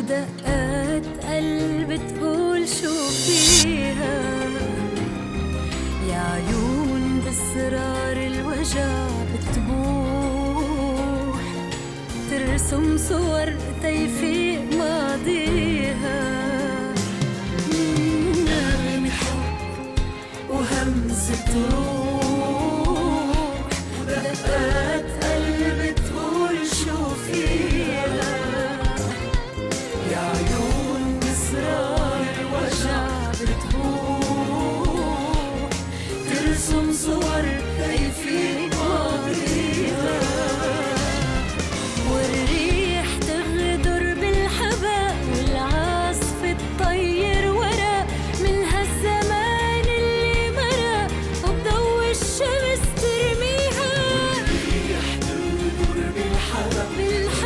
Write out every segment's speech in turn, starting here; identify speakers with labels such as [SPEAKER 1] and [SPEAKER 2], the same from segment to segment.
[SPEAKER 1] ودقات قلب تقول شو فيها، يا عيون بإصرار الوجع بتبوح، ترسم صور تيفيق ماضيها. نغمة حب وهمزة روح، ودقات قلب تقول شو فيها، يا عيون بإصرار الوجع بتبوح، ترسم صور تيفيق ماضيها. والريح تغدر بالحباء، والعاصف تطير ورا من هالزمان اللي مرق، وبضوء الشمس ترميها. والريح تغدر بالحباء،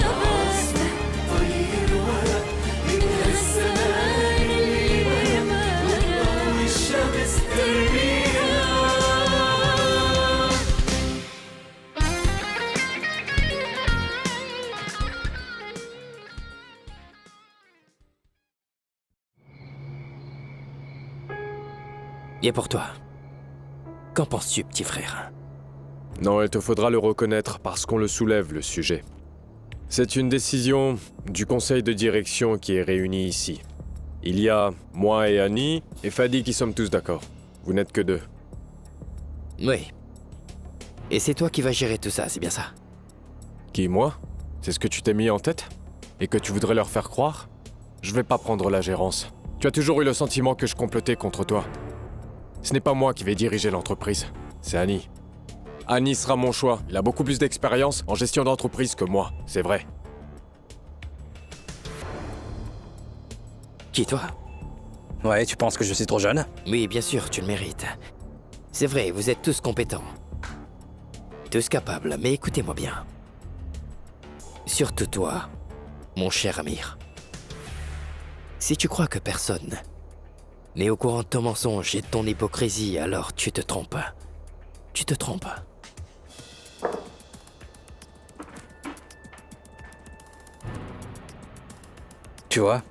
[SPEAKER 1] والعاصف تطير ورا من هالزمان اللي مرق، وبضوء الشمس ترميها.
[SPEAKER 2] Et pour toi, qu'en penses-tu, petit frère?
[SPEAKER 3] Non, il te faudra le reconnaître parce qu'on le soulève, le sujet. C'est une décision du conseil de direction qui est réuni ici. Il y a moi et Annie et Fadi qui sommes tous d'accord. Vous n'êtes que deux.
[SPEAKER 2] Oui. Et c'est toi qui vas gérer tout ça, c'est bien ça?
[SPEAKER 3] Qui, moi? C'est ce que tu t'es mis en tête? Et que tu voudrais leur faire croire? Je vais pas prendre la gérance. Tu as toujours eu le sentiment que je complotais contre toi. Ce n'est pas moi qui vais diriger l'entreprise, c'est Annie. Annie sera mon choix. Il a beaucoup plus d'expérience en gestion d'entreprise que moi, c'est vrai.
[SPEAKER 2] Qui, toi?
[SPEAKER 4] Ouais, tu penses que je suis trop jeune?
[SPEAKER 2] Oui, bien sûr, tu le mérites. C'est vrai, vous êtes tous compétents. Tous capables, mais écoutez-moi bien. Surtout toi, mon cher Amir. Si tu crois que personne n'est au courant de ton mensonge et de ton hypocrisie, alors tu te trompes. Tu te trompes.
[SPEAKER 4] Tu vois?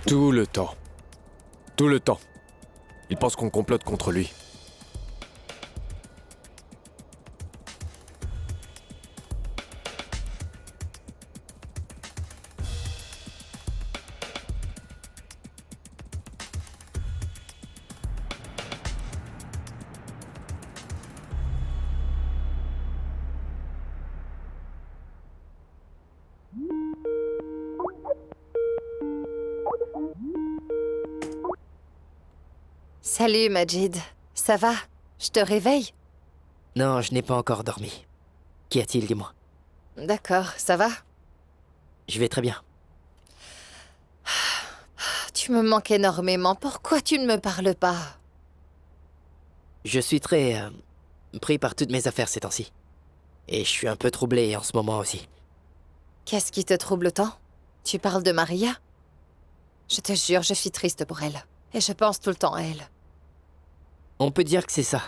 [SPEAKER 3] Tout le temps. Tout le temps. Il pense qu'on complote contre lui.
[SPEAKER 5] Salut Majid, ça va? Je te réveille?
[SPEAKER 2] Non, je n'ai pas encore dormi. Qu'y a-t-il, dis-moi?
[SPEAKER 5] D'accord, ça va?
[SPEAKER 2] Je vais très bien.
[SPEAKER 5] Tu me manques énormément, pourquoi tu ne me parles pas?
[SPEAKER 2] Je suis très pris par toutes mes affaires ces temps-ci. Et je suis un peu troublé en ce moment aussi.
[SPEAKER 5] Qu'est-ce qui te trouble tant? Tu parles de Maria? Je te jure, je suis triste pour elle. Et je pense tout le temps à elle.
[SPEAKER 2] On peut dire que c'est ça.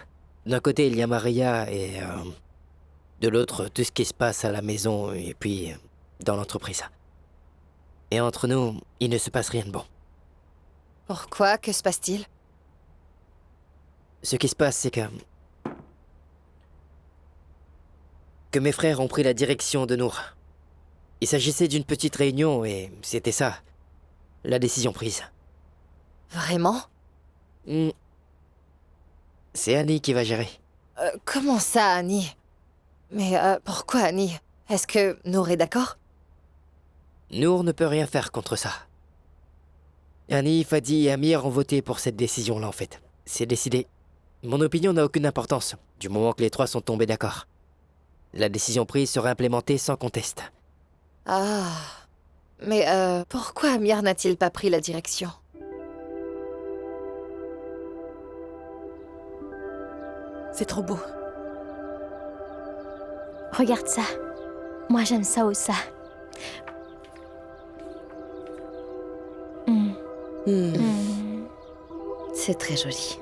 [SPEAKER 2] D'un côté, il y a Maria et de l'autre, tout ce qui se passe à la maison et puis dans l'entreprise. Et entre nous, il ne se passe rien de bon.
[SPEAKER 5] Pourquoi? Que se passe-t-il?
[SPEAKER 2] Ce qui se passe, c'est que mes frères ont pris la direction de Nour. Il s'agissait d'une petite réunion et c'était ça, la décision prise.
[SPEAKER 5] Vraiment?
[SPEAKER 2] C'est Annie qui va gérer.
[SPEAKER 5] Comment ça, Annie? Mais pourquoi Annie? Est-ce que Nour est d'accord?
[SPEAKER 2] Nour ne peut rien faire contre ça. Annie, Fadi et Amir ont voté pour cette décision-là, en fait. C'est décidé. Mon opinion n'a aucune importance, du moment que les trois sont tombés d'accord. La décision prise sera implémentée sans conteste.
[SPEAKER 5] Ah... Mais pourquoi Amir n'a-t-il pas pris la direction?
[SPEAKER 6] C'est trop beau.
[SPEAKER 7] Regarde ça. Moi, j'aime ça ou ça.
[SPEAKER 5] C'est très joli.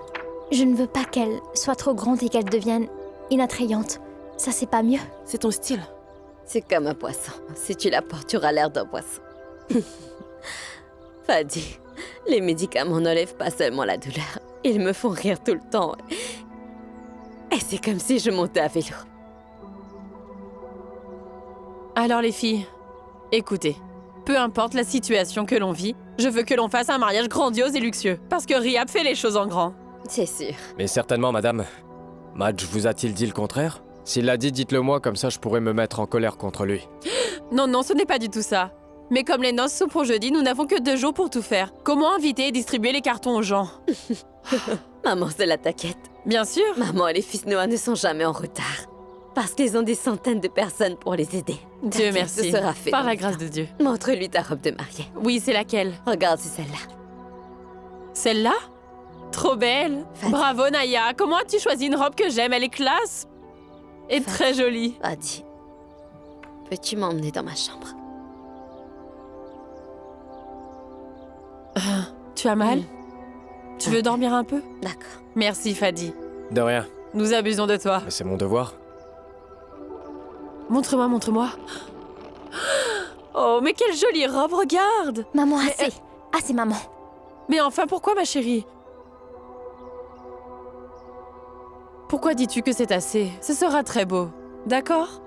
[SPEAKER 7] Je ne veux pas qu'elle soit trop grande et qu'elle devienne inattrayante. Ça, c'est pas mieux.
[SPEAKER 6] C'est ton style.
[SPEAKER 8] C'est comme un poisson. Si tu la portes, tu auras l'air d'un poisson. Fadi, les médicaments n'enlèvent pas seulement la douleur. Ils me font rire tout le temps. Et c'est comme si je montais à vélo.
[SPEAKER 6] Alors les filles, écoutez, peu importe la situation que l'on vit, je veux que l'on fasse un mariage grandiose et luxueux. Parce que Riyab fait les choses en grand.
[SPEAKER 8] C'est sûr.
[SPEAKER 3] Mais certainement, madame. Madge vous a-t-il dit le contraire? S'il l'a dit, dites-le moi, comme ça je pourrais me mettre en colère contre lui.
[SPEAKER 6] Non, non, ce n'est pas du tout ça. Mais comme les noces sont pour jeudi, nous n'avons que 2 jours pour tout faire. Comment inviter et distribuer les cartons aux gens?
[SPEAKER 8] Maman, c'est la taquette.
[SPEAKER 6] Bien sûr.
[SPEAKER 8] Maman et les fils Noah ne sont jamais en retard. Parce qu'ils ont des centaines de personnes pour les aider.
[SPEAKER 6] Dieu
[SPEAKER 8] T'inquiète,
[SPEAKER 6] merci.
[SPEAKER 8] Ce sera fait
[SPEAKER 6] Par
[SPEAKER 8] dans
[SPEAKER 6] la
[SPEAKER 8] le
[SPEAKER 6] grâce
[SPEAKER 8] temps.
[SPEAKER 6] de Dieu.
[SPEAKER 8] Montre-lui ta robe de mariée.
[SPEAKER 6] Oui, c'est laquelle?
[SPEAKER 8] Regarde, c'est celle-là.
[SPEAKER 6] Celle-là? Trop belle.
[SPEAKER 8] Fadi.
[SPEAKER 6] Bravo, Naya. Comment as-tu choisi une robe que j'aime? Elle est classe. Et
[SPEAKER 8] Fadi.
[SPEAKER 6] très jolie.
[SPEAKER 8] Fadi, peux-tu m'emmener dans ma chambre?
[SPEAKER 6] Tu as mal? Tu veux dormir un peu?
[SPEAKER 8] D'accord.
[SPEAKER 6] Merci, Fadi.
[SPEAKER 3] De rien,
[SPEAKER 6] Nous abusons de toi.
[SPEAKER 3] mais c'est mon devoir.
[SPEAKER 6] Montre-moi, montre-moi. Oh, mais quelle jolie robe, regarde!
[SPEAKER 7] Maman, assez. Assez, maman.
[SPEAKER 6] Mais enfin, pourquoi, ma chérie? Pourquoi dis-tu que c'est assez? Ce sera très beau, d'accord?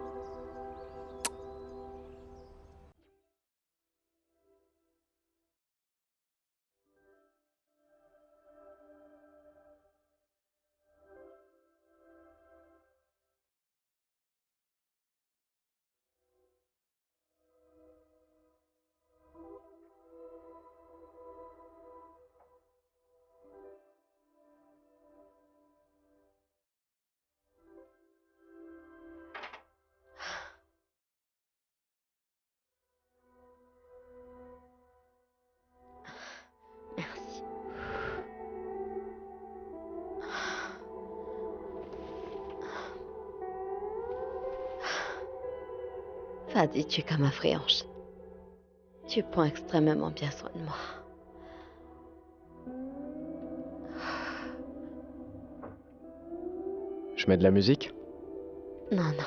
[SPEAKER 8] Merci. Fadi, tu es comme un fréanche. Tu prends extrêmement bien soin de moi.
[SPEAKER 3] Je mets de la musique?
[SPEAKER 8] Non, non.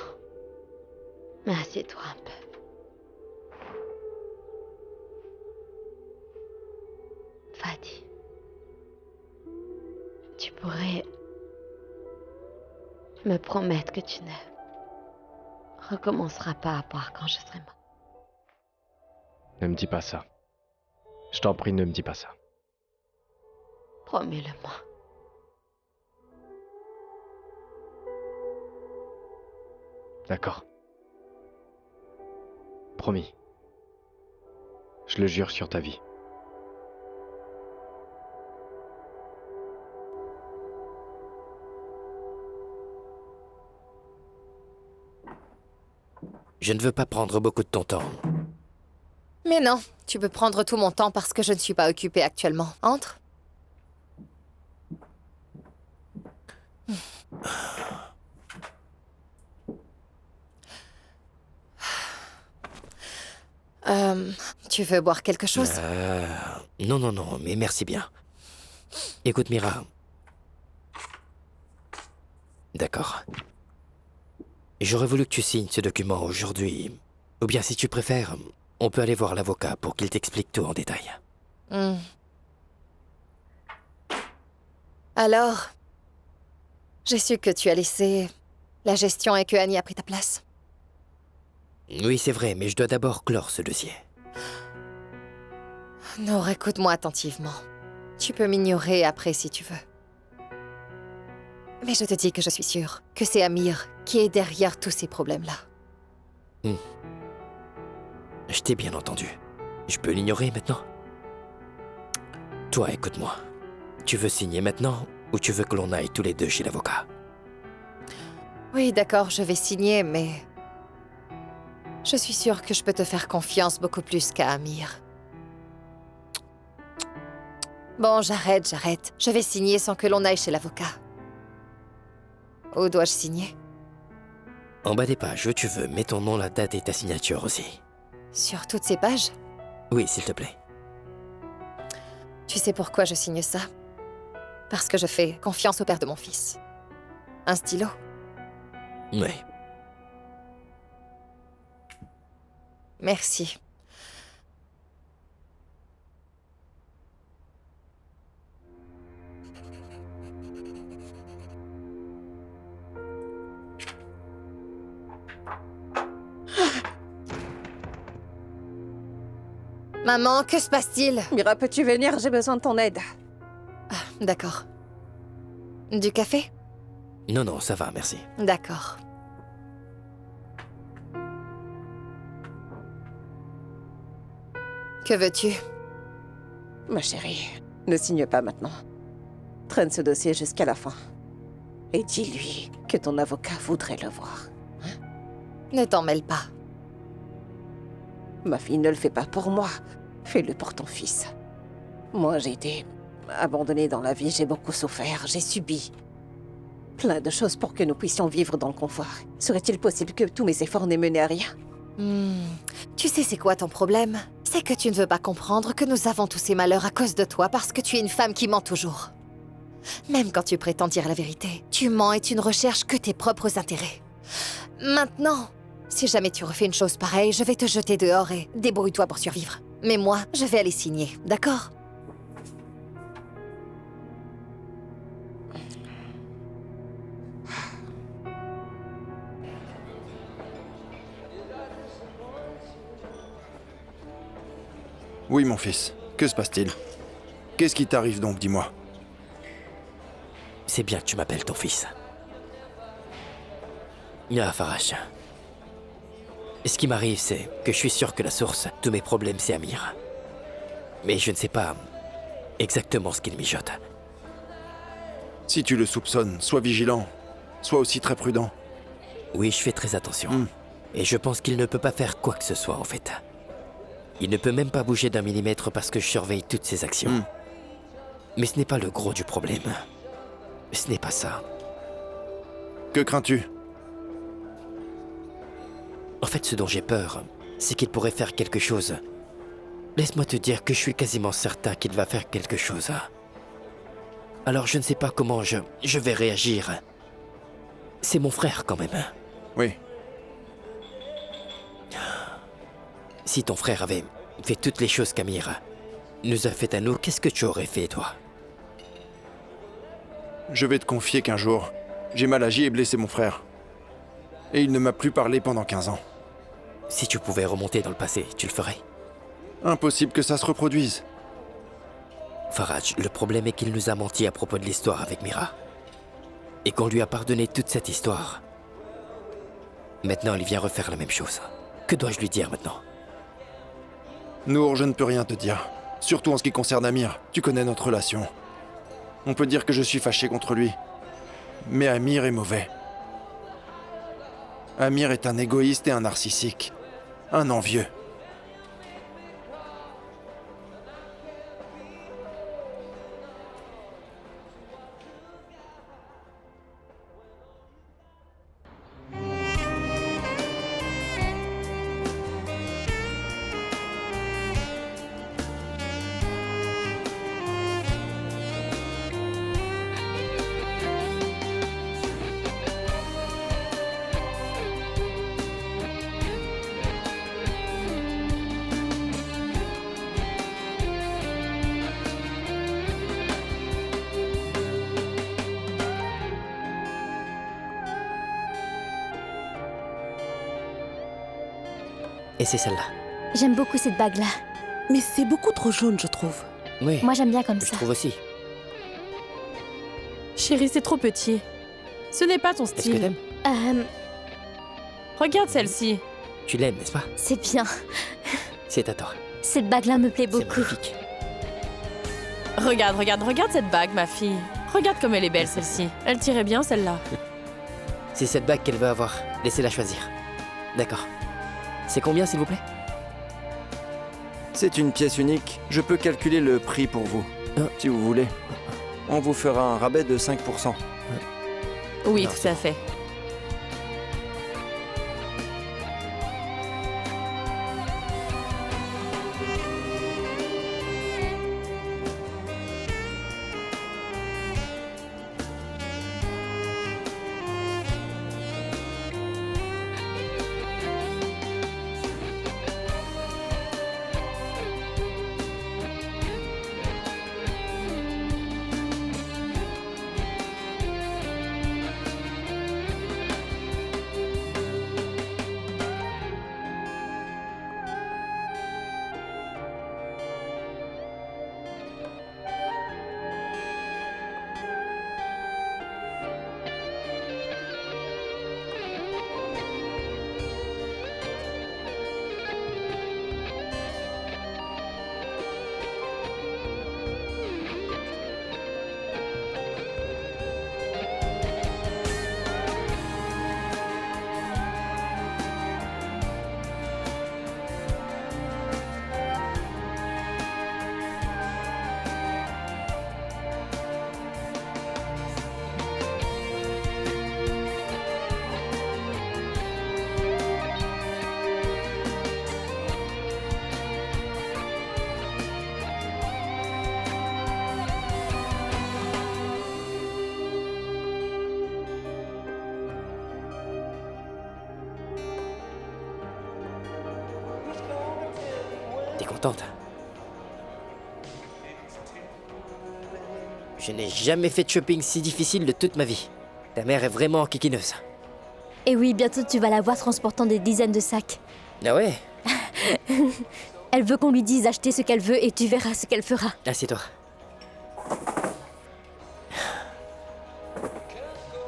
[SPEAKER 8] Mais assieds-toi un peu. Fadi, tu pourrais me promettre que tu ne recommenceras pas à boire quand je serai mort.
[SPEAKER 3] Ne me dis pas ça. Je t'en prie, ne me dis pas ça.
[SPEAKER 8] Promets-le-moi.
[SPEAKER 3] D'accord. Promis. Je le jure sur ta vie.
[SPEAKER 2] Je ne veux pas prendre beaucoup de ton temps.
[SPEAKER 5] Mais non, tu peux prendre tout mon temps parce que je ne suis pas occupée actuellement. Entre. Tu veux boire quelque chose?
[SPEAKER 2] Non, non, non, mais merci bien. Écoute, Mira. D'accord. J'aurais voulu que tu signes ce document aujourd'hui. Ou bien, si tu préfères, on peut aller voir l'avocat pour qu'il t'explique tout en détail.
[SPEAKER 5] Hmm. Alors, j'ai su que tu as laissé la gestion et que Annie a pris ta place.
[SPEAKER 2] Oui, c'est vrai, mais je dois d'abord clore ce dossier.
[SPEAKER 5] Nour, écoute-moi attentivement. Tu peux m'ignorer après si tu veux. Mais je te dis que je suis sûre que c'est Amir qui est derrière tous ces problèmes-là.
[SPEAKER 2] Je t'ai bien entendu. Je peux l'ignorer maintenant? Toi, écoute-moi. Tu veux signer maintenant ou tu veux que l'on aille tous les deux chez l'avocat?
[SPEAKER 5] Oui, d'accord, je vais signer, mais... je suis sûre que je peux te faire confiance beaucoup plus qu'à Amir. Bon, j'arrête. Je vais signer sans que l'on aille chez l'avocat. Où dois-je signer?
[SPEAKER 2] En bas des pages, où tu veux, mets ton nom, la date et ta signature aussi.
[SPEAKER 5] Sur toutes ces pages?
[SPEAKER 2] Oui, s'il te plaît.
[SPEAKER 5] Tu sais pourquoi je signe ça? Parce que je fais confiance au père de mon fils. Un stylo?
[SPEAKER 2] Oui.
[SPEAKER 5] Merci. Maman, que se passe-t-il?
[SPEAKER 9] Mira, peux-tu venir? J'ai besoin de ton aide.
[SPEAKER 5] D'accord. Du café?
[SPEAKER 2] Non, non, ça va, merci.
[SPEAKER 5] D'accord. Que veux-tu?
[SPEAKER 9] Ma chérie, ne signe pas maintenant. Traîne ce dossier jusqu'à la fin. Et dis-lui que ton avocat voudrait le voir.
[SPEAKER 5] Ne t'en mêle pas.
[SPEAKER 9] Ma fille, ne le fais pas pour moi. Fais-le pour ton fils. Moi, j'ai été abandonnée dans la vie, j'ai beaucoup souffert, j'ai subi plein de choses pour que nous puissions vivre dans le confort. Serait-il possible que tous mes efforts n'aient mené à rien?
[SPEAKER 5] Tu sais c'est quoi ton problème? C'est que tu ne veux pas comprendre que nous avons tous ces malheurs à cause de toi parce que tu es une femme qui ment toujours. Même quand tu prétends dire la vérité, tu mens et tu ne recherches que tes propres intérêts. Maintenant, si jamais tu refais une chose pareille, je vais te jeter dehors et débrouille-toi pour survivre. Mais moi, je vais aller signer, d'accord?
[SPEAKER 10] Oui, mon fils. Que se passe-t-il? Qu'est-ce qui t'arrive donc, dis-moi?
[SPEAKER 2] C'est bien que tu m'appelles ton fils. Ah, Faraj. Ce qui m'arrive, c'est que je suis sûr que la source de mes problèmes, c'est Amir. Mais je ne sais pas exactement ce qu'il mijote.
[SPEAKER 10] Si tu le soupçonnes, sois vigilant. Sois aussi très prudent.
[SPEAKER 2] Oui, je fais très attention. Et je pense qu'il ne peut pas faire quoi que ce soit, en fait. Il ne peut même pas bouger d'un millimètre parce que je surveille toutes ses actions. Mais ce n'est pas le gros du problème. Ce n'est pas ça.
[SPEAKER 10] Que crains-tu?
[SPEAKER 2] En fait, ce dont j'ai peur, c'est qu'il pourrait faire quelque chose. Laisse-moi te dire que je suis quasiment certain qu'il va faire quelque chose. Alors je ne sais pas comment je vais réagir. C'est mon frère quand même.
[SPEAKER 10] Oui.
[SPEAKER 2] Si ton frère avait fait toutes les choses qu'Amir nous a fait à nous, qu'est-ce que tu aurais fait, toi?
[SPEAKER 10] Je vais te confier qu'un jour, j'ai mal agi et blessé mon frère. Et il ne m'a plus parlé pendant 15 ans.
[SPEAKER 2] Si tu pouvais remonter dans le passé, tu le ferais?
[SPEAKER 10] Impossible que ça se reproduise.
[SPEAKER 2] Faraj, le problème est qu'il nous a menti à propos de l'histoire avec Mira. Et qu'on lui a pardonné toute cette histoire. Maintenant, il vient refaire la même chose. Que dois-je lui dire maintenant?
[SPEAKER 10] Nour, je ne peux rien te dire. Surtout en ce qui concerne Amir. Tu connais notre relation. On peut dire que je suis fâché contre lui. Mais Amir est mauvais. Amir est un égoïste et un narcissique. Un envieux.
[SPEAKER 2] Et c'est celle-là.
[SPEAKER 7] J'aime beaucoup cette bague-là.
[SPEAKER 11] Mais c'est beaucoup trop jaune, je trouve.
[SPEAKER 2] Oui,
[SPEAKER 7] Moi, j'aime bien comme
[SPEAKER 2] je
[SPEAKER 7] ça.
[SPEAKER 2] trouve aussi.
[SPEAKER 6] Chérie, c'est trop petit. Ce n'est pas ton
[SPEAKER 2] Est-ce que
[SPEAKER 6] style.
[SPEAKER 2] t'aimes?
[SPEAKER 6] Regarde celle-ci.
[SPEAKER 2] Tu l'aimes, n'est-ce pas?
[SPEAKER 7] C'est bien.
[SPEAKER 2] C'est à toi.
[SPEAKER 7] Cette bague-là me plaît
[SPEAKER 2] C'est
[SPEAKER 7] beaucoup.
[SPEAKER 2] magnifique.
[SPEAKER 6] Regarde cette bague, ma fille. Regarde comme elle est belle, celle-ci. Elle tirait bien, celle-là.
[SPEAKER 2] C'est cette bague qu'elle veut avoir. Laissez-la choisir. D'accord. C'est combien, s'il vous plaît?
[SPEAKER 12] C'est une pièce unique. Je peux calculer le prix pour vous, si vous voulez. On vous fera un rabais de 5%.
[SPEAKER 6] Oui,
[SPEAKER 2] Non,
[SPEAKER 6] tout à fait.
[SPEAKER 2] T'es contente? Je n'ai jamais fait de shopping si difficile de toute ma vie. Ta mère est vraiment kikineuse.
[SPEAKER 7] Et oui, bientôt tu vas la voir transportant des dizaines de sacs.
[SPEAKER 2] Ah ouais?
[SPEAKER 7] Elle veut qu'on lui dise acheter ce qu'elle veut et tu verras ce qu'elle fera.
[SPEAKER 2] Assieds-toi.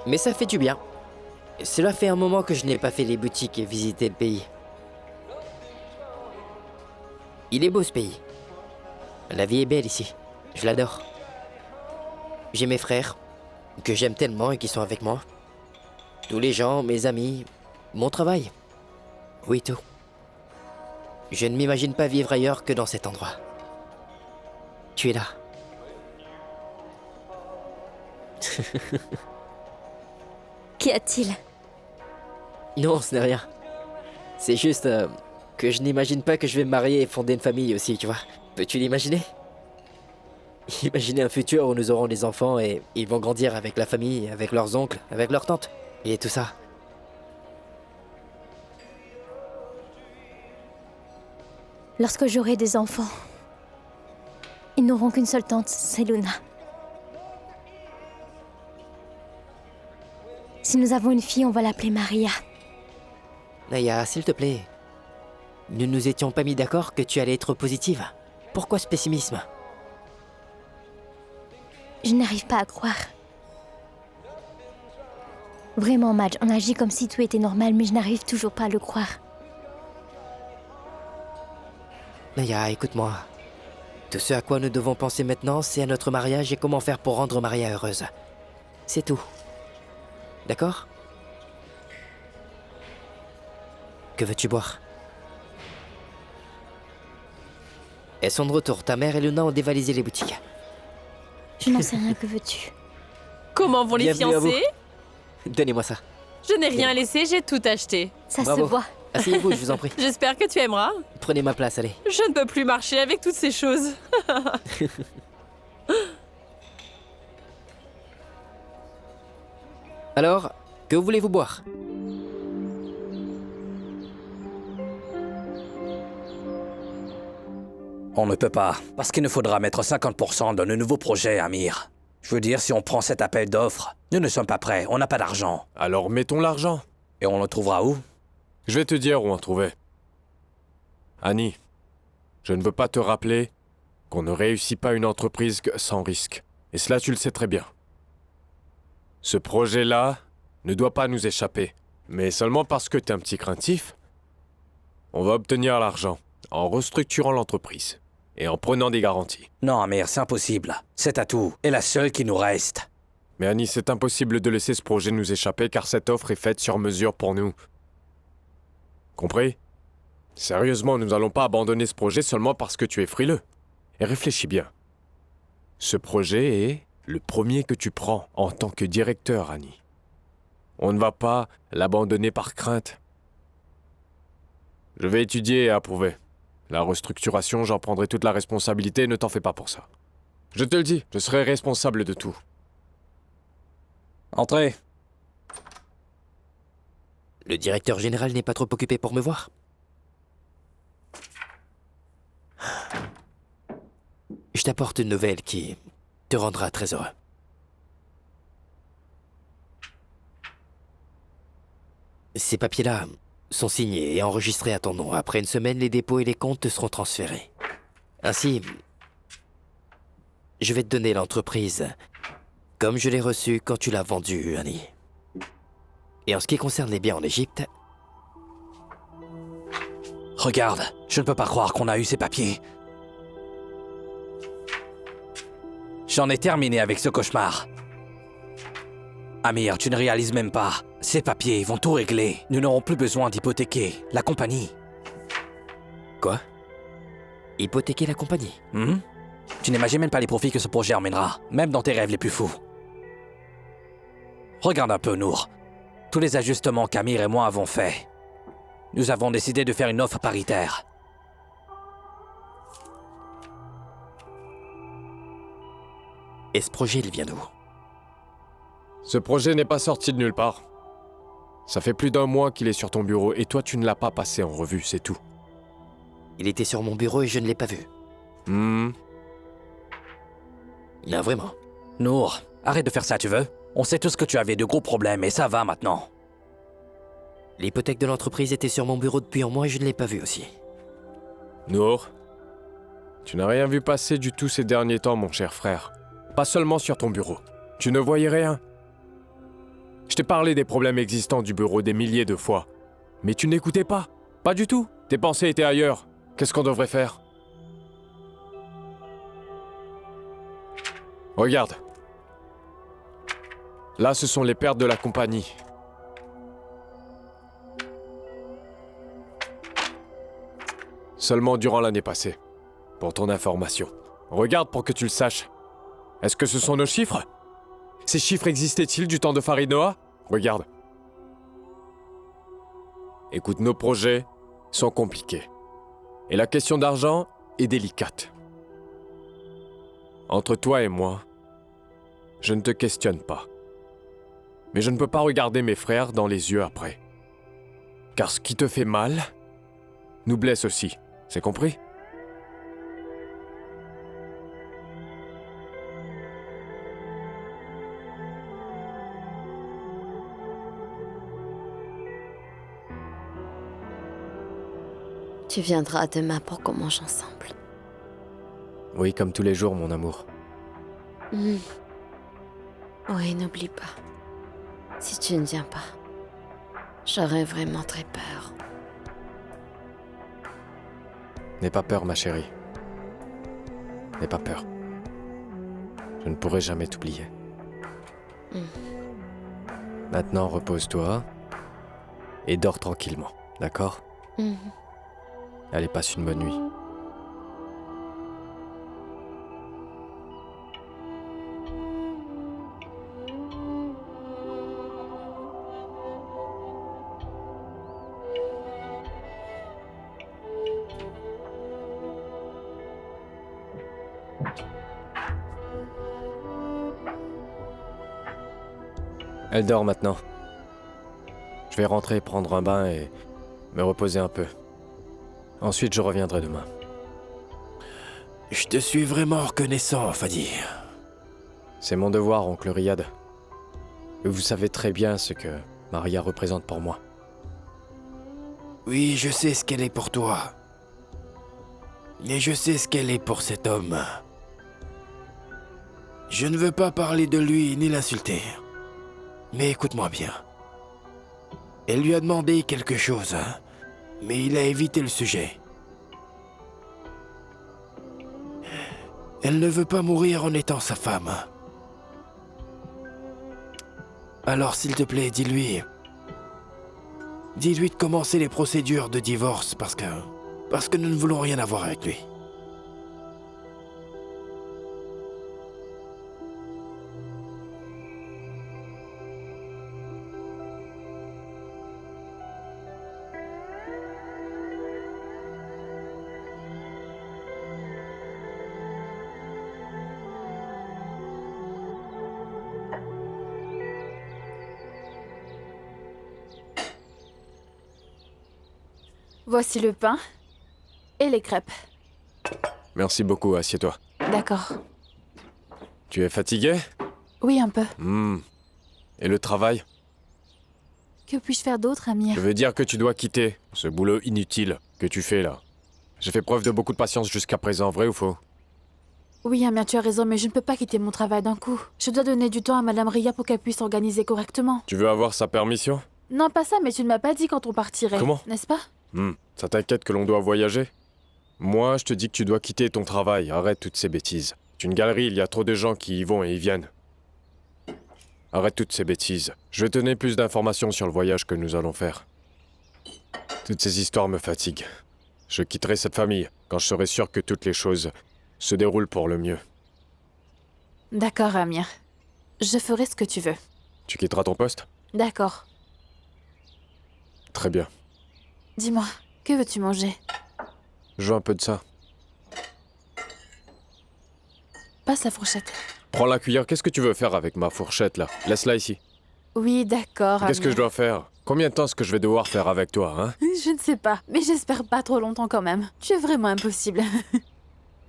[SPEAKER 2] Mais ça fait du bien. Cela fait un moment que je n'ai pas fait les boutiques et visité le pays. Il est beau ce pays. La vie est belle ici. Je l'adore. J'ai mes frères, que j'aime tellement et qui sont avec moi. Tous les gens, mes amis, mon travail. Oui, tout. Je ne m'imagine pas vivre ailleurs que dans cet endroit. Tu es là.
[SPEAKER 7] Qu'y a-t-il?
[SPEAKER 2] Non, ce n'est rien. C'est juste que je n'imagine pas que je vais me marier et fonder une famille aussi, tu vois. Peux-tu l'imaginer? Imaginez un futur où nous aurons des enfants et ils vont grandir avec la famille, avec leurs oncles, avec leurs tantes, et tout ça.
[SPEAKER 7] Lorsque j'aurai des enfants, ils n'auront qu'une seule tante, c'est Luna. Si nous avons une fille, on va l'appeler Maria.
[SPEAKER 2] Naya, s'il te plaît. Nous nous étions pas mis d'accord que tu allais être positive. Pourquoi ce pessimisme?
[SPEAKER 7] Je n'arrive pas à croire. Vraiment, Madge, on agit comme si tout était normal, mais je n'arrive toujours pas à le croire.
[SPEAKER 2] Naya, écoute-moi. Tout ce à quoi nous devons penser maintenant, c'est à notre mariage et comment faire pour rendre Maria heureuse. C'est tout. D'accord? Que veux-tu boire? Elles sont de retour. Ta mère et Luna ont dévalisé les boutiques.
[SPEAKER 7] Je n'en sais rien, que veux-tu?
[SPEAKER 6] Comment vont les
[SPEAKER 2] Bienvenue à vous.
[SPEAKER 6] fiancés?
[SPEAKER 2] Donnez-moi ça.
[SPEAKER 6] Je n'ai rien laissé, j'ai tout acheté.
[SPEAKER 7] Ça
[SPEAKER 2] Bravo.
[SPEAKER 7] se voit.
[SPEAKER 2] Asseyez-vous, je vous en prie.
[SPEAKER 6] J'espère que tu aimeras.
[SPEAKER 2] Prenez ma place, allez.
[SPEAKER 6] Je ne peux plus marcher avec toutes ces choses.
[SPEAKER 2] Alors, que voulez-vous boire?
[SPEAKER 4] On ne peut pas, parce qu'il nous faudra mettre 50% dans le nouveau projet, Amir. Je veux dire, si on prend cet appel d'offres, nous ne sommes pas prêts, on n'a pas d'argent.
[SPEAKER 3] Alors mettons l'argent.
[SPEAKER 4] Et on le trouvera où?
[SPEAKER 3] Je vais te dire où en trouver. Annie, je ne veux pas te rappeler qu'on ne réussit pas une entreprise sans risque. Et cela, tu le sais très bien. Ce projet-là ne doit pas nous échapper. Mais seulement parce que t'es un petit craintif, on va obtenir l'argent en restructurant l'entreprise et en prenant des garanties.
[SPEAKER 4] Non, Amir, c'est impossible. Cet atout est la seule qui nous reste.
[SPEAKER 3] Mais Annie, c'est impossible de laisser ce projet nous échapper car cette offre est faite sur mesure pour nous. Compris? Sérieusement, nous n'allons pas abandonner ce projet seulement parce que tu es frileux. Et réfléchis bien. Ce projet est le premier que tu prends en tant que directeur, Annie. On ne va pas l'abandonner par crainte. Je vais étudier et approuver. La restructuration, j'en prendrai toute la responsabilité, ne t'en fais pas pour ça. Je te le dis, je serai responsable de tout.
[SPEAKER 4] Entrez.
[SPEAKER 2] Le directeur général n'est pas trop occupé pour me voir? Je t'apporte une nouvelle qui te rendra très heureux. Ces papiers-là sont signés et enregistrés à ton nom. Après une semaine, les dépôts et les comptes te seront transférés. Ainsi, je vais te donner l'entreprise comme je l'ai reçue quand tu l'as vendue, Annie. Et en ce qui concerne les biens en Égypte...
[SPEAKER 4] Regarde, je ne peux pas croire qu'on a eu ces papiers. J'en ai terminé avec ce cauchemar. Amir, tu ne réalises même pas. Ces papiers vont tout régler. Nous n'aurons plus besoin d'hypothéquer la compagnie.
[SPEAKER 2] Quoi? Hypothéquer la compagnie?
[SPEAKER 4] Tu n'imagines même pas les profits que ce projet emmènera, même dans tes rêves les plus fous. Regarde un peu, Nour. Tous les ajustements qu'Amir et moi avons faits. Nous avons décidé de faire une offre paritaire.
[SPEAKER 2] Et ce projet, il vient d'où?
[SPEAKER 3] Ce projet n'est pas sorti de nulle part. Ça fait plus d'un mois qu'il est sur ton bureau et toi tu ne l'as pas passé en revue, c'est tout.
[SPEAKER 2] Il était sur mon bureau et je ne l'ai pas vu.
[SPEAKER 3] Hmm.
[SPEAKER 2] Non, vraiment.
[SPEAKER 4] Nour, arrête de faire ça, tu veux? On sait tous que tu avais de gros problèmes et ça va maintenant.
[SPEAKER 2] L'hypothèque de l'entreprise était sur mon bureau depuis un mois et je ne l'ai pas vu aussi.
[SPEAKER 3] Nour, tu n'as rien vu passer du tout ces derniers temps, mon cher frère. Pas seulement sur ton bureau. Tu ne voyais rien. Je t'ai parlé des problèmes existants du bureau des milliers de fois. Mais tu n'écoutais pas. Pas du tout. Tes pensées étaient ailleurs. Qu'est-ce qu'on devrait faire? Regarde. Là, ce sont les pertes de la compagnie. Seulement durant l'année passée. Pour ton information. Regarde pour que tu le saches. Est-ce que ce sont nos chiffres? Ces chiffres existaient-ils du temps de Farid Noah? Regarde. Écoute, nos projets sont compliqués. Et la question d'argent est délicate. Entre toi et moi, je ne te questionne pas. Mais je ne peux pas regarder mes frères dans les yeux après. Car ce qui te fait mal nous blesse aussi. C'est compris?
[SPEAKER 8] Tu viendras demain pour qu'on mange ensemble.
[SPEAKER 3] Oui, comme tous les jours, mon amour.
[SPEAKER 8] Oui, n'oublie pas. Si tu ne viens pas, j'aurais vraiment très peur.
[SPEAKER 3] N'aie pas peur, ma chérie. N'aie pas peur. Je ne pourrai jamais t'oublier. Maintenant, repose-toi et dors tranquillement, d'accord? Allez, passe une bonne nuit. Elle dort maintenant. Je vais rentrer prendre un bain et me reposer un peu. Ensuite, je reviendrai demain.
[SPEAKER 2] Je te suis vraiment reconnaissant, Fadi.
[SPEAKER 3] C'est mon devoir, oncle Riyad. Et vous savez très bien ce que Maria représente pour moi.
[SPEAKER 2] Oui, je sais ce qu'elle est pour toi. Mais je sais ce qu'elle est pour cet homme. Je ne veux pas parler de lui ni l'insulter. Mais écoute-moi bien. Elle lui a demandé quelque chose, mais il a évité le sujet. Elle ne veut pas mourir en étant sa femme. Alors s'il te plaît, dis-lui. Dis-lui de commencer les procédures de divorce parce que nous ne voulons rien avoir avec lui.
[SPEAKER 13] Voici le pain et les crêpes.
[SPEAKER 3] Merci beaucoup, assieds-toi.
[SPEAKER 13] D'accord.
[SPEAKER 3] Tu es fatigué?
[SPEAKER 13] Oui, un peu.
[SPEAKER 3] Et le travail?
[SPEAKER 13] Que puis-je faire d'autre, Amir?
[SPEAKER 3] Je veux dire que tu dois quitter ce boulot inutile que tu fais là. J'ai fait preuve de beaucoup de patience jusqu'à présent, vrai ou faux?
[SPEAKER 13] Oui, Amir, tu as raison, mais je ne peux pas quitter mon travail d'un coup. Je dois donner du temps à Madame Ria pour qu'elle puisse s'organiser correctement.
[SPEAKER 3] Tu veux avoir sa permission?
[SPEAKER 13] Non, pas ça, mais tu ne m'as pas dit quand on partirait.
[SPEAKER 3] Comment?
[SPEAKER 13] N'est-ce pas?
[SPEAKER 3] Ça t'inquiète que l'on doit voyager? Moi, je te dis que tu dois quitter ton travail. Arrête toutes ces bêtises. C'est une galerie, il y a trop de gens qui y vont et y viennent. Arrête toutes ces bêtises. Je vais te donner plus d'informations sur le voyage que nous allons faire. Toutes ces histoires me fatiguent. Je quitterai cette famille quand je serai sûr que toutes les choses se déroulent pour le mieux.
[SPEAKER 13] D'accord, Amir. Je ferai ce que tu veux.
[SPEAKER 3] Tu quitteras ton poste?
[SPEAKER 13] D'accord.
[SPEAKER 3] Très bien.
[SPEAKER 13] Dis-moi, que veux-tu manger?
[SPEAKER 3] Je veux un peu de ça.
[SPEAKER 13] Passe la fourchette.
[SPEAKER 3] Prends la cuillère, qu'est-ce que tu veux faire avec ma fourchette là? Laisse-la ici.
[SPEAKER 13] Oui, d'accord,
[SPEAKER 3] Qu'est-ce que je dois faire? Combien de temps est-ce que je vais devoir faire avec toi, hein?
[SPEAKER 13] Je ne sais pas, mais j'espère pas trop longtemps quand même. Tu es vraiment impossible.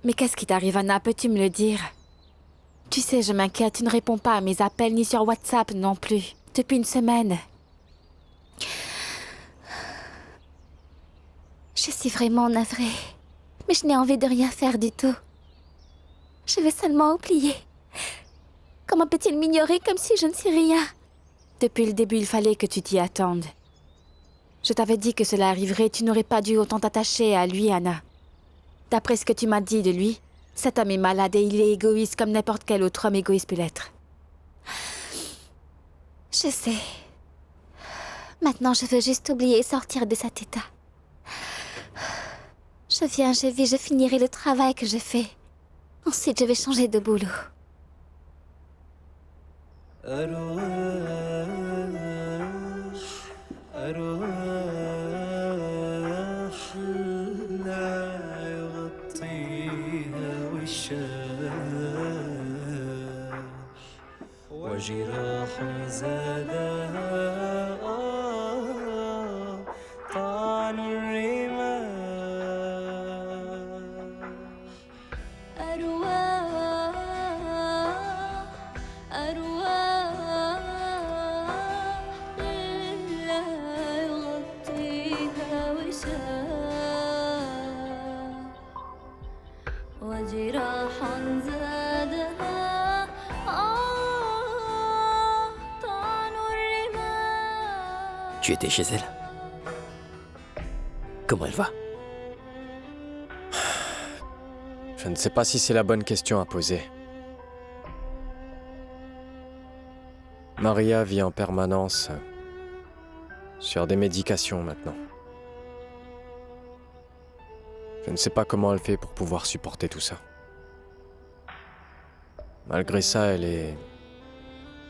[SPEAKER 14] Mais qu'est-ce qui t'arrive, Anna? Peux-tu me le dire? Tu sais, je m'inquiète, tu ne réponds pas à mes appels ni sur WhatsApp non plus. Depuis une semaine.
[SPEAKER 7] Je suis vraiment navrée. Mais je n'ai envie de rien faire du tout. Je veux seulement oublier. Comment peut-il m'ignorer comme si je ne sais rien?
[SPEAKER 14] Depuis le début, il fallait que tu t'y attendes. Je t'avais dit que cela arriverait, tu n'aurais pas dû autant t'attacher à lui, Anna. D'après ce que tu m'as dit de lui, cet homme est malade et il est égoïste comme n'importe quel autre homme égoïste peut l'être.
[SPEAKER 7] Je sais. Maintenant, je veux juste oublier et sortir de cet état. Je viens, je vis, je finirai le travail que je fais. Ensuite, je vais changer de boulot.
[SPEAKER 1] وجراح زادها طعن الرماح أرواح أرواح لا يغطيها وشاح وجراحا زادها
[SPEAKER 2] Tu étais chez elle? Comment elle va?
[SPEAKER 3] Je ne sais pas si c'est la bonne question à poser. Maria vit en permanence sur des médications maintenant. Je ne sais pas comment elle fait pour pouvoir supporter tout ça. Malgré ça, elle est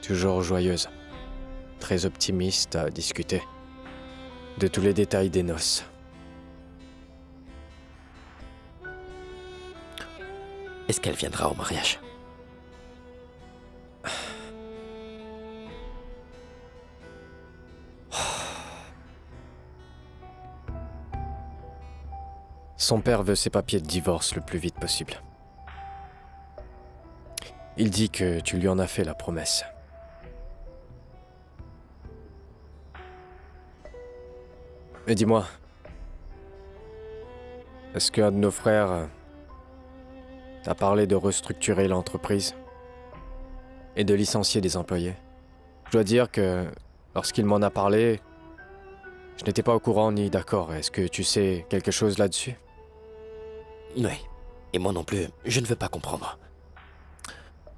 [SPEAKER 3] toujours joyeuse, très optimiste à discuter de tous les détails des noces.
[SPEAKER 2] Est-ce qu'elle viendra au mariage?
[SPEAKER 3] Son père veut ses papiers de divorce le plus vite possible. Il dit que tu lui en as fait la promesse. Mais dis-moi, est-ce qu'un de nos frères t'a parlé de restructurer l'entreprise et de licencier des employés? Je dois dire que lorsqu'il m'en a parlé, je n'étais pas au courant ni d'accord. Est-ce que tu sais quelque chose là-dessus?
[SPEAKER 2] Oui, et moi non plus, je ne veux pas comprendre.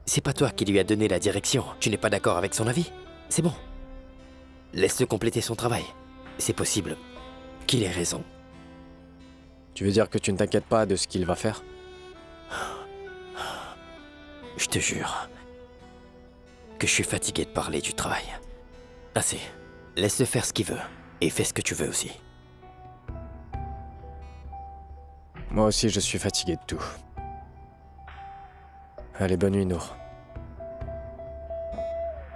[SPEAKER 2] C'est pas toi qui lui as donné la direction, tu n'es pas d'accord avec son avis? C'est bon. Laisse-le compléter son travail. C'est possible qu'il ait raison.
[SPEAKER 3] Tu veux dire que tu ne t'inquiètes pas de ce qu'il va faire?
[SPEAKER 2] Je te jure que je suis fatigué de parler du travail. Assez. Laisse-le faire ce qu'il veut, et fais ce que tu veux aussi.
[SPEAKER 3] Moi aussi, je suis fatigué de tout. Allez, bonne nuit, Nour.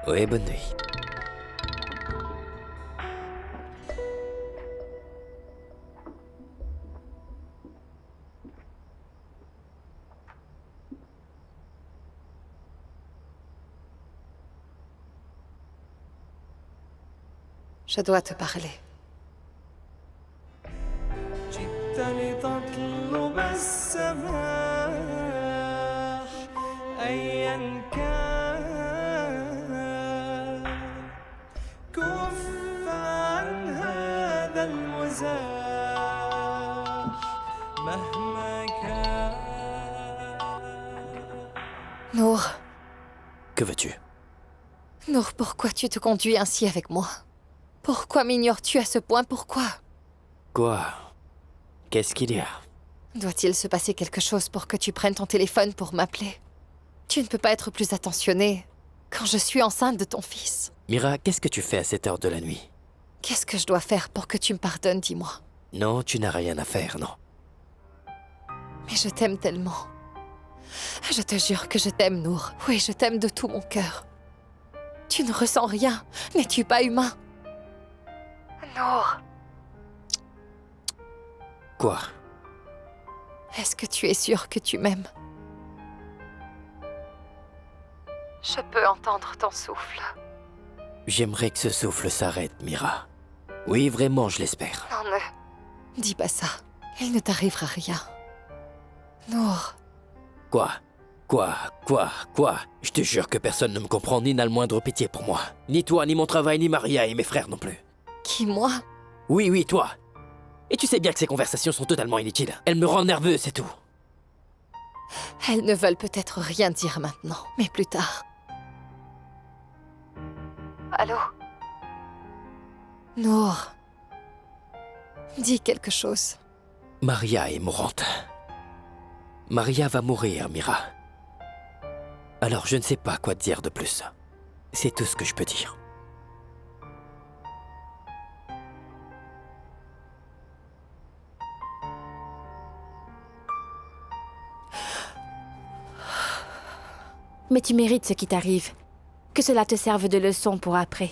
[SPEAKER 2] Oui, bonne nuit.
[SPEAKER 5] Je dois te parler.
[SPEAKER 1] لتطلب السماح أيا كان كف عن هذا المزاح مهما كان.
[SPEAKER 5] Nour.
[SPEAKER 2] Que veux-tu?
[SPEAKER 5] Nour, pourquoi tu te conduis ainsi avec moi? Pourquoi m'ignores-tu à ce point? Pourquoi?
[SPEAKER 2] Quoi? Qu'est-ce qu'il y a?
[SPEAKER 5] Doit-il se passer quelque chose pour que tu prennes ton téléphone pour m'appeler? Tu ne peux pas être plus attentionné quand je suis enceinte de ton fils.
[SPEAKER 2] Mira, qu'est-ce que tu fais à cette heure de la nuit?
[SPEAKER 5] Qu'est-ce que je dois faire pour que tu me pardonnes, dis-moi?
[SPEAKER 2] Non, tu n'as rien à faire, non.
[SPEAKER 5] Mais je t'aime tellement. Je te jure que je t'aime, Nour. Oui, je t'aime de tout mon cœur. Tu ne ressens rien. N'es-tu pas humain? Nour,
[SPEAKER 2] Quoi?
[SPEAKER 5] est-ce que tu es sûr que tu m'aimes? Je peux entendre ton souffle.
[SPEAKER 2] J'aimerais que ce souffle s'arrête, Mira. Oui, vraiment, je l'espère.
[SPEAKER 5] Non, ne dis pas ça. Il ne t'arrivera rien. Nour,
[SPEAKER 2] Quoi? Je te jure que personne ne me comprend ni n'a le moindre pitié pour moi. Ni toi, ni mon travail, ni Maria et mes frères non plus.
[SPEAKER 5] qui moi?
[SPEAKER 2] Oui, toi. Et tu sais bien que ces conversations sont totalement inutiles. Elles me rendent nerveux, c'est tout.
[SPEAKER 5] Elles ne veulent peut-être rien dire maintenant, mais plus tard. Allô? Nour, dis quelque chose.
[SPEAKER 2] Maria est mourante. Maria va mourir, Mira. Alors je ne sais pas quoi te dire de plus. C'est tout ce que je peux dire.
[SPEAKER 14] Mais tu mérites ce qui t'arrive. Que cela te serve de leçon pour après.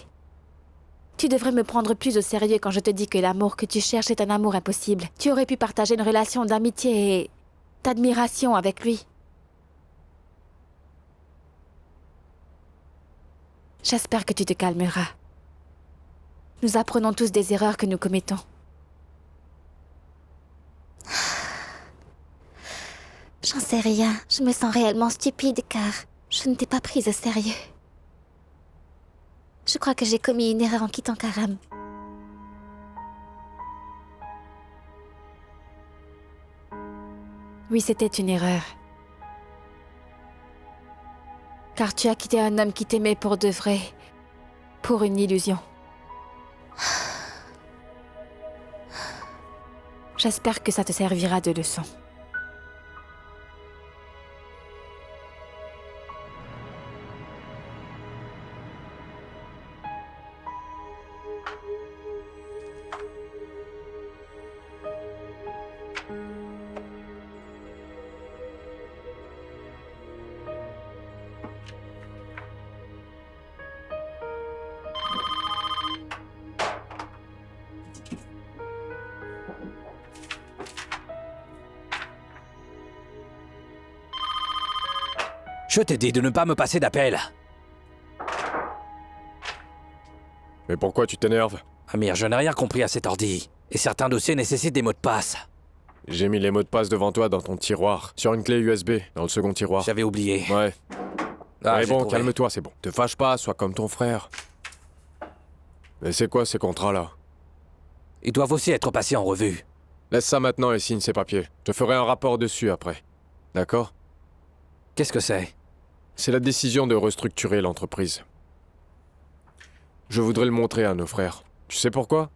[SPEAKER 14] Tu devrais me prendre plus au sérieux quand je te dis que l'amour que tu cherches est un amour impossible. Tu aurais pu partager une relation d'amitié et d'admiration avec lui. J'espère que tu te calmeras. Nous apprenons tous des erreurs que nous commettons.
[SPEAKER 7] J'en sais rien. Je me sens réellement stupide car je ne t'ai pas prise au sérieux. Je crois que j'ai commis une erreur en quittant Karam.
[SPEAKER 14] Oui, c'était une erreur. Car tu as quitté un homme qui t'aimait pour de vrai, pour une illusion. J'espère que ça te servira de leçon.
[SPEAKER 4] Je t'ai dit de ne pas me passer d'appel.
[SPEAKER 3] Mais pourquoi tu t'énerves?
[SPEAKER 4] Amir, je n'ai rien compris à cet ordi. Et certains dossiers nécessitent des mots de passe.
[SPEAKER 3] J'ai mis les mots de passe devant toi dans ton tiroir, sur une clé USB, dans le second tiroir.
[SPEAKER 4] J'avais oublié.
[SPEAKER 3] Ouais.
[SPEAKER 4] Ah,
[SPEAKER 3] Mais
[SPEAKER 4] j'ai
[SPEAKER 3] bon,
[SPEAKER 4] trouvé.
[SPEAKER 3] calme-toi, c'est bon. Te fâche pas, sois comme ton frère. Mais c'est quoi ces contrats-là?
[SPEAKER 4] Ils doivent aussi être passés en revue.
[SPEAKER 3] Laisse ça maintenant et signe ces papiers. Je te ferai un rapport dessus après. D'accord?
[SPEAKER 4] Qu'est-ce que c'est?
[SPEAKER 3] C'est la décision de restructurer l'entreprise. Je voudrais le montrer à nos frères. Tu sais pourquoi?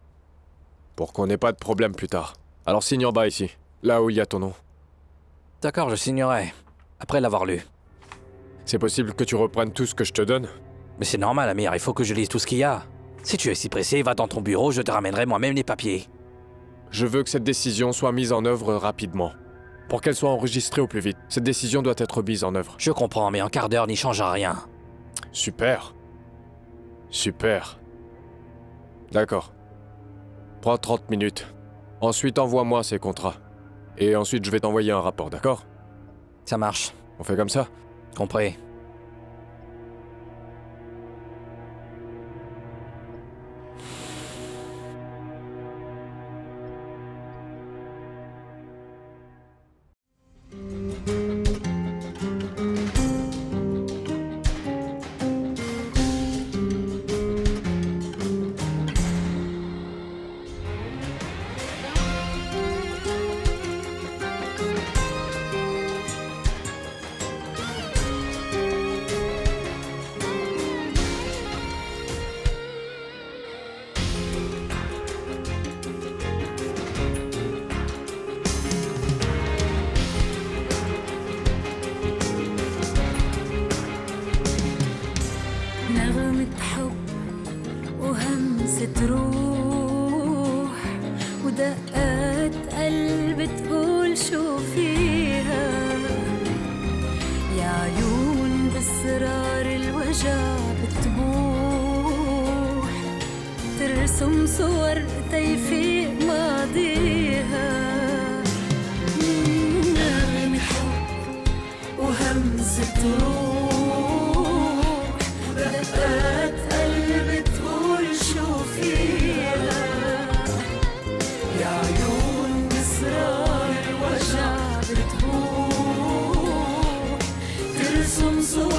[SPEAKER 3] Pour qu'on n'ait pas de problème plus tard. Alors signe en bas ici, là où il y a ton nom.
[SPEAKER 4] D'accord, je signerai. Après l'avoir lu.
[SPEAKER 3] C'est possible que tu reprennes tout ce que je te donne?
[SPEAKER 4] Mais c'est normal, Amir, il faut que je lise tout ce qu'il y a. Si tu es si pressé, va dans ton bureau, je te ramènerai moi-même les papiers.
[SPEAKER 3] Je veux que cette décision soit mise en œuvre rapidement. Pour qu'elle soit enregistrée au plus vite, cette décision doit être mise en œuvre.
[SPEAKER 4] Je comprends, mais un quart d'heure n'y changera rien.
[SPEAKER 3] Super. Super. D'accord. Prends 30 minutes. Ensuite, envoie-moi ces contrats. Et ensuite, je vais t'envoyer un rapport, d'accord?
[SPEAKER 4] Ça marche.
[SPEAKER 3] On fait comme ça?
[SPEAKER 4] Compris.
[SPEAKER 1] ترسم صور تيفي ماضيها نغمة حب وهمزة روح دقات قلب تقول شو فيها يا عيون بأسرار الوجع بتبوح ترسم صور